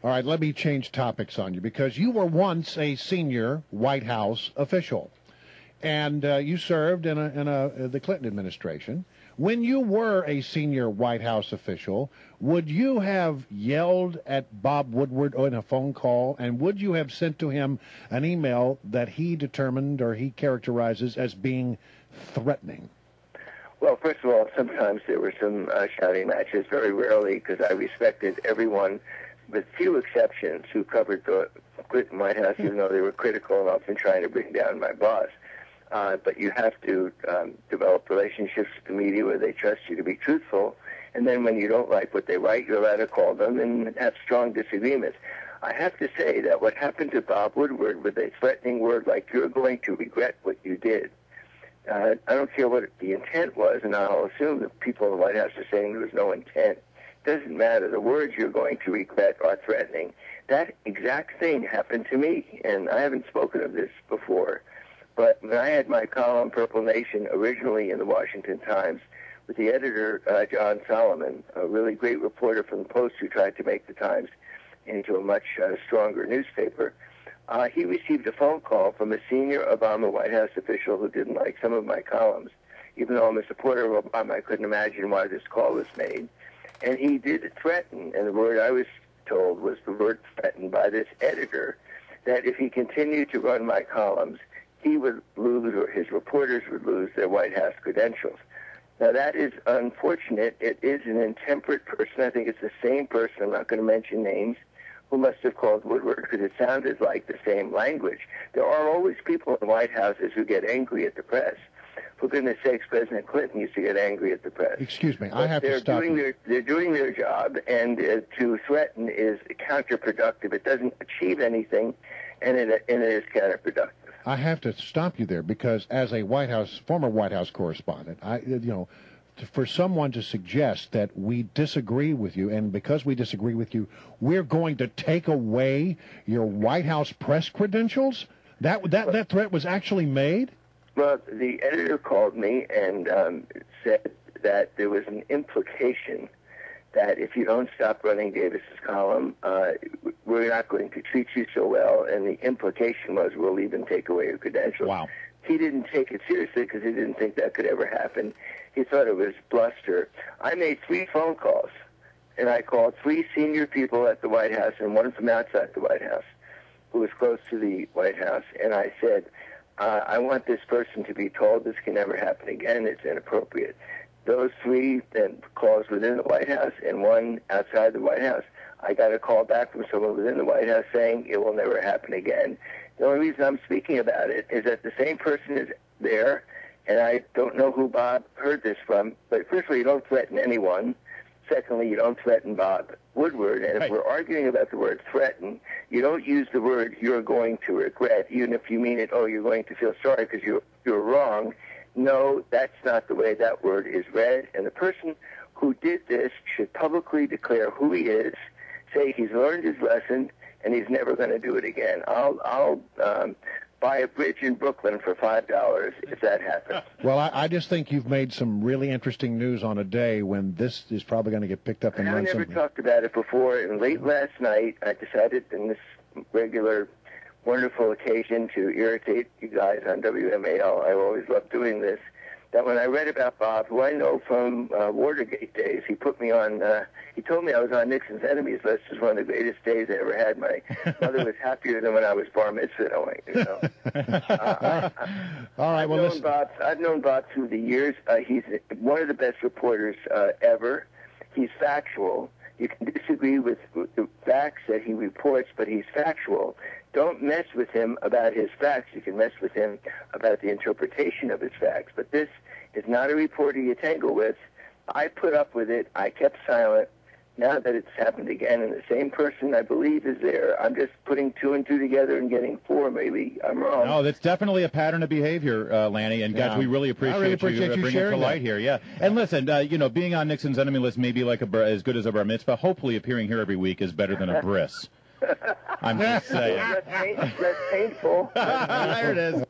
All right, let me change topics on you because you were once a senior White House official, and you served in the Clinton administration. When you were a senior White House official, would you have yelled at Bob Woodward in a phone call, and would you have sent to him an email that he determined or he characterizes as being threatening? Well, first of all, sometimes there were some shouting matches, very rarely, because I respected everyone, with few exceptions, who covered the Clinton White House, even though they were critical and often trying to bring down my boss. But you have to develop relationships with the media where they trust you to be truthful, and then when you don't like what they write, you're allowed to call them and have strong disagreements. I have to say that what happened to Bob Woodward with a threatening word like, "You're going to regret what you did," I don't care what the intent was, and I'll assume that people in the White House are saying there was no intent. It doesn't matter. The words "you're going to regret" are threatening. That exact thing happened to me, and I haven't spoken of this before. But when I had my column, Purple Nation, originally in the Washington Times, with the editor, John Solomon, a really great reporter from the Post who tried to make the Times into a much stronger newspaper, he received a phone call from a senior Obama White House official who didn't like some of my columns. Even though I'm a supporter of Obama, I couldn't imagine why this call was made. And he did threaten, and the word I was told was the word threatened by this editor, that if he continued to run my columns, he would lose, or his reporters would lose, their White House credentials. Now, that is unfortunate. It is an intemperate person. I think it's the same person, I'm not going to mention names, who must have called Woodward because it sounded like the same language. There are always people in White Houses who get angry at the press. For goodness sakes, President Clinton used to get angry at the press. Excuse me, I have to stop you. They're doing their job, and to threaten is counterproductive. It doesn't achieve anything, and it is counterproductive. I have to stop you there because, as a former White House correspondent, for someone to suggest that we disagree with you, and because we disagree with you, we're going to take away your White House press credentials? That threat was actually made? Well, the editor called me and said that there was an implication that if you don't stop running Davis's column, we're not going to treat you so well, and the implication was we'll even take away your credentials. Wow. He didn't take it seriously because he didn't think that could ever happen. He thought it was bluster. I made 3 phone calls, and I called 3 senior people at the White House and one from outside the White House who was close to the White House, and I said, I want this person to be told this can never happen again. It's inappropriate. Those 3 then calls within the White House and one outside the White House. I got a call back from someone within the White House saying it will never happen again. The only reason I'm speaking about it is that the same person is there, and I don't know who Bob heard this from, but firstly, you don't threaten anyone. Secondly, you don't threaten Bob Woodward. And if we're arguing about the word threaten, you don't use the word "you're going to regret," even if you mean it, "Oh, you're going to feel sorry because you're wrong." No, that's not the way that word is read. And the person who did this should publicly declare who he is, say he's learned his lesson, and he's never going to do it again. I'll buy a bridge in Brooklyn for $5 if that happens. Well, I just think you've made some really interesting news on a day when this is probably going to get picked up and run. I never talked about it before, and late last night I decided in this regular wonderful occasion to irritate you guys on WMAL. I always love doing this. That when I read about Bob, who I know from Watergate days, he put me on, he told me I was on Nixon's enemies list. It was one of the greatest days I ever had. My mother was happier than when I was bar mitzvah, you know. All right, well, I've known Bob through the years. He's one of the best reporters ever. He's factual. You can disagree with the facts that he reports, but he's factual. Don't mess with him about his facts. You can mess with him about the interpretation of his facts. But this is not a reporter you tangle with. I put up with it. I kept silent. Now that it's happened again, and the same person, I believe, is there, I'm just putting 2 and 2 together and getting 4. Maybe I'm wrong. No, that's definitely a pattern of behavior, Lanny. And guys, we really appreciate you bringing it to light here. Yeah. And listen, being on Nixon's enemy list may be like as good as a bar mitzvah. Hopefully, appearing here every week is better than a bris. I'm just saying. Less painful. There it is.